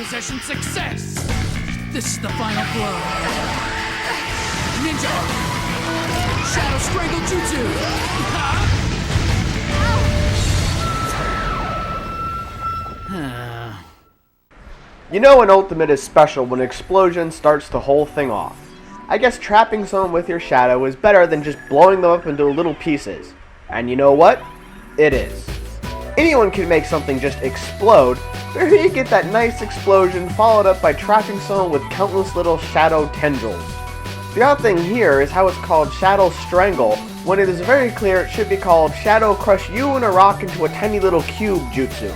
possession success! This is the final blow. Ninja! Shadow Strangle Jutsu! You know an ultimate is special when an explosion starts the whole thing off. I guess trapping someone with your shadow is better than just blowing them up into little pieces. And you know what? It is. Anyone can make something just explode, but here you get that nice explosion followed up by trapping someone with countless little shadow tendrils. The odd thing here is how it's called Shadow Strangle, when it is very clear it should be called Shadow Crush You in a Rock into a Tiny Little Cube Jutsu.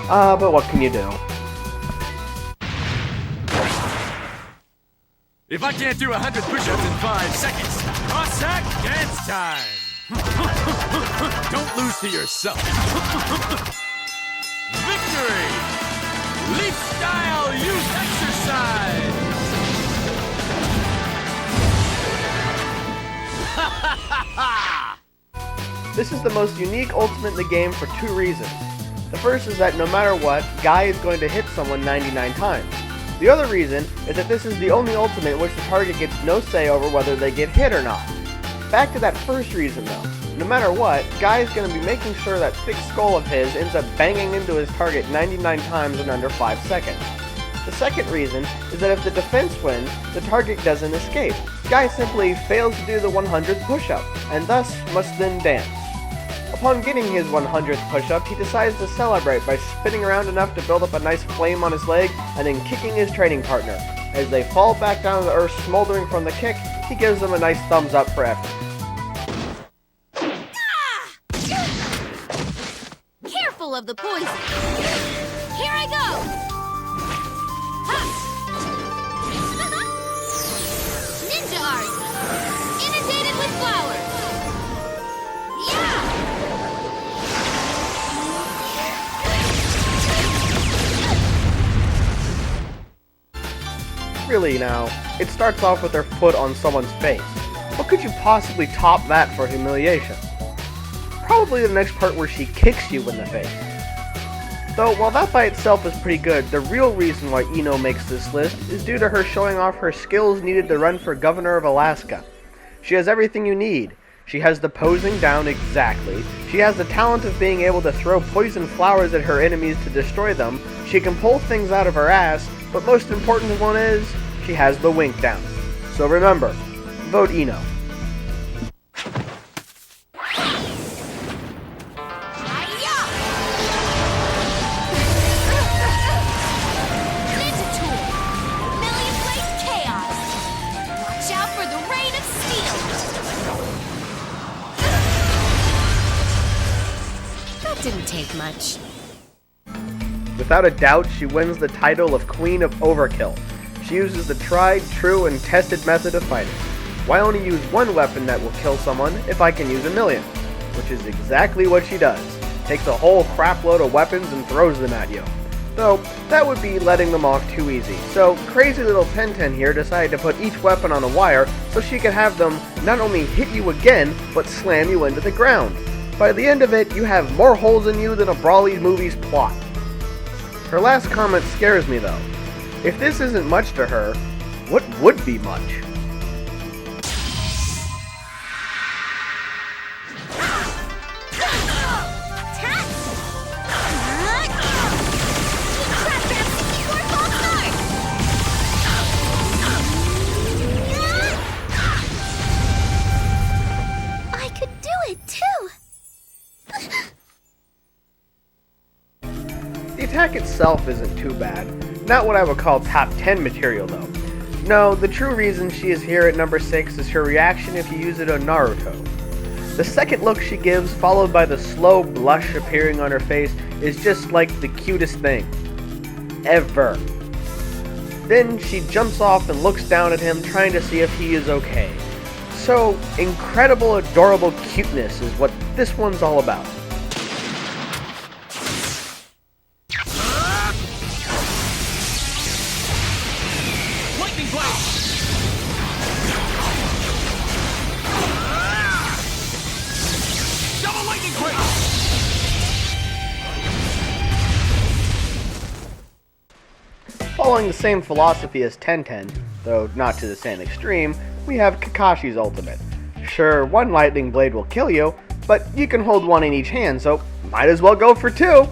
But what can you do? If I can't do 100 push-ups in 5 seconds, Cossack dance time! Don't lose to yourself. Victory! Leaf style youth exercise! This is the most unique ultimate in the game for two reasons. The first is that no matter what, Guy is going to hit someone 99 times. The other reason is that this is the only ultimate in which the target gets no say over whether they get hit or not. Back to that first reason though. No matter what, Guy is going to be making sure that thick skull of his ends up banging into his target 99 times in under 5 seconds. The second reason is that if the defense wins, the target doesn't escape. Guy simply fails to do the 100th push-up, and thus must then dance. Upon getting his 100th push-up, he decides to celebrate by spinning around enough to build up a nice flame on his leg, and then kicking his training partner. As they fall back down to the earth smoldering from the kick, he gives them a nice thumbs up for effort. Careful of the poison! Here I go! Ha! Ninja art! Inundated with flowers! Yeah! Really now, it starts off with their foot on someone's face. What could you possibly top that for humiliation? Probably the next part where she kicks you in the face. Though, while that by itself is pretty good, the real reason why Ino makes this list is due to her showing off her skills needed to run for governor of Alaska. She has everything you need. She has the posing down exactly. She has the talent of being able to throw poison flowers at her enemies to destroy them. She can pull things out of her ass, but most important one is, she has the wink down. So remember, vote Ino. Didn't take much. Without a doubt, she wins the title of Queen of Overkill. She uses the tried, true, and tested method of fighting. Why only use one weapon that will kill someone if I can use a million? Which is exactly what she does. Takes a whole crapload of weapons and throws them at you. Though, that would be letting them off too easy. So, crazy little Tenten here decided to put each weapon on a wire so she could have them not only hit you again, but slam you into the ground. By the end of it, you have more holes in you than a Brawley movie's plot. Her last comment scares me though. If this isn't much to her, what would be much? I could do it too! The attack itself isn't too bad. Not what I would call top 10 material though. No, the true reason she is here at number 6 is her reaction if you use it on Naruto. The second look she gives, followed by the slow blush appearing on her face, is just like the cutest thing. Ever. Then she jumps off and looks down at him, trying to see if he is okay. So, incredible, adorable cuteness is what this one's all about. Lightning blade! Double lightning quick! Following the same philosophy as Tenten, though not to the same extreme, we have Kakashi's ultimate. Sure, one lightning blade will kill you, but you can hold one in each hand, so might as well go for two!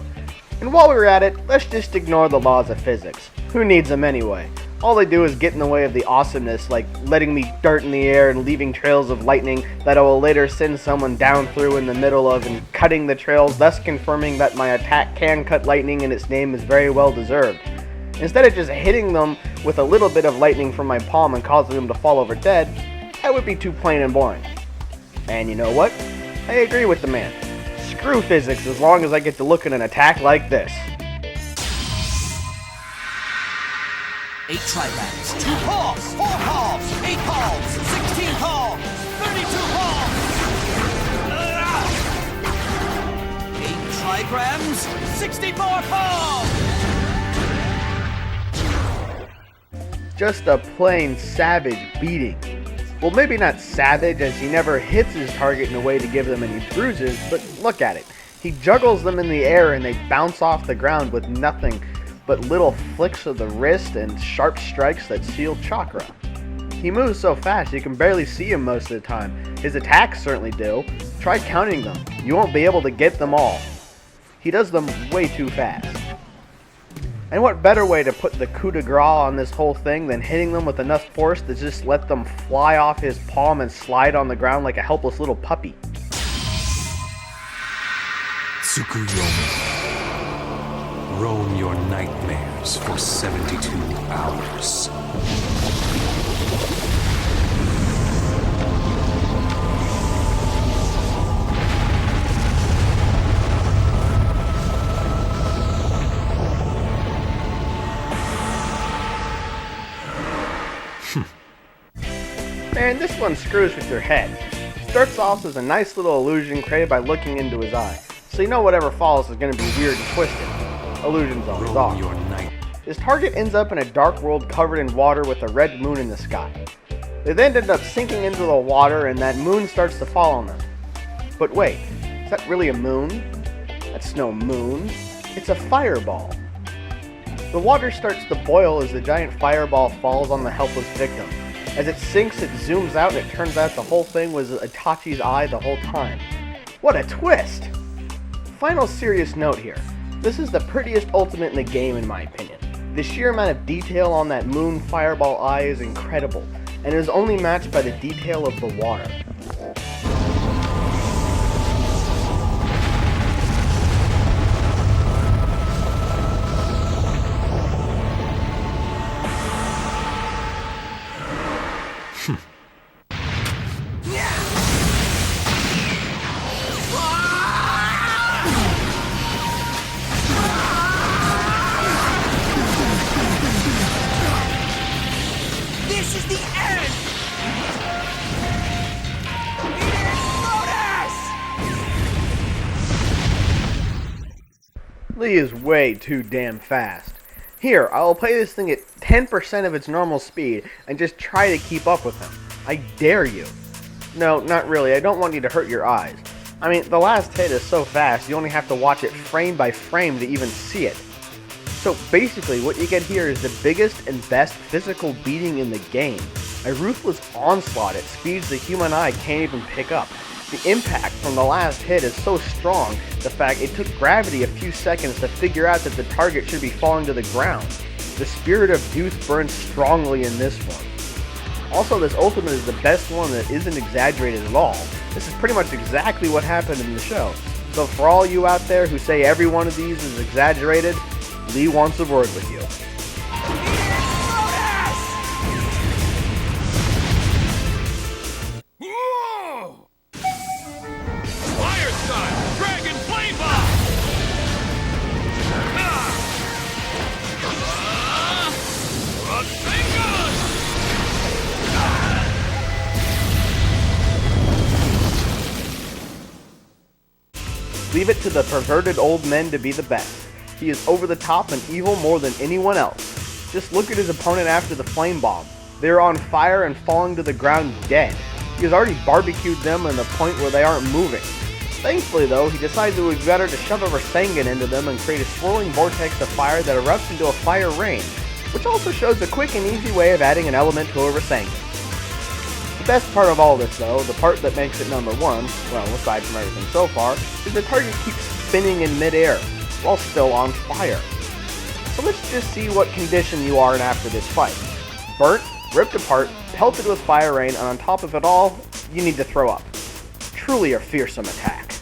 And while we're at it, let's just ignore the laws of physics. Who needs them anyway? All they do is get in the way of the awesomeness, like letting me dart in the air and leaving trails of lightning that I will later send someone down through in the middle of, and cutting the trails, thus confirming that my attack can cut lightning and its name is very well deserved. Instead of just hitting them with a little bit of lightning from my palm and causing them to fall over dead, that would be too plain and boring. And you know what? I agree with the man. Screw physics as long as I get to look at an attack like this. 8 trigrams, 2 palms, 4 palms, 8 palms, 16 palms, 32 palms! 8 trigrams, 64 palms! Just a plain savage beating. Well, maybe not savage, as he never hits his target in a way to give them any bruises, but look at it. He juggles them in the air and they bounce off the ground with nothing but little flicks of the wrist and sharp strikes that seal chakra. He moves so fast you can barely see him most of the time. His attacks certainly do. Try counting them. You won't be able to get them all. He does them way too fast. And what better way to put the coup de grace on this whole thing than hitting them with enough force to just let them fly off his palm and slide on the ground like a helpless little puppy. Tsukuyomi. Roam your nightmares for 72 hours. Man, this one screws with your head. Starts off as a nice little illusion created by looking into his eye, so you know whatever follows is going to be weird and twisted. Illusions always are. His target ends up in a dark world covered in water with a red moon in the sky. They then end up sinking into the water and that moon starts to fall on them. But wait, is that really a moon? That's no moon. It's a fireball. The water starts to boil as the giant fireball falls on the helpless victim. As it sinks, it zooms out and it turns out the whole thing was Itachi's eye the whole time. What a twist! Final serious note here. This is the prettiest ultimate in the game in my opinion. The sheer amount of detail on that moon fireball eye is incredible, and it is only matched by the detail of the water. This is the end! Lotus! Lee is way too damn fast. Here, I'll play this thing at 10% of its normal speed and just try to keep up with him. I dare you. No, not really. I don't want you to hurt your eyes. I mean, the last hit is so fast you only have to watch it frame by frame to even see it. So basically, what you get here is the biggest and best physical beating in the game. A ruthless onslaught at speeds the human eye can't even pick up. The impact from the last hit is so strong, the fact it took gravity a few seconds to figure out that the target should be falling to the ground. The spirit of youth burns strongly in this one. Also, this ultimate is the best one that isn't exaggerated at all. This is pretty much exactly what happened in the show. So for all you out there who say every one of these is exaggerated, Lee wants a word with you. Whoa! Fire style! Dragon flame bomb! Leave it to the perverted old men to be the best. He is over the top and evil more than anyone else. Just look at his opponent after the flame bomb. They are on fire and falling to the ground dead. He has already barbecued them to the point where they aren't moving. Thankfully though, he decides it would be better to shove a Rasengan into them and create a swirling vortex of fire that erupts into a fire rain. which also shows a quick and easy way of adding an element to a Rasengan. The best part of all this though, the part that makes it number 1, well aside from everything so far, is the target keeps spinning in midair, while still on fire. So let's just see what condition you are in after this fight. Burnt, ripped apart, pelted with fire rain, and on top of it all, you need to throw up. Truly a fearsome attack.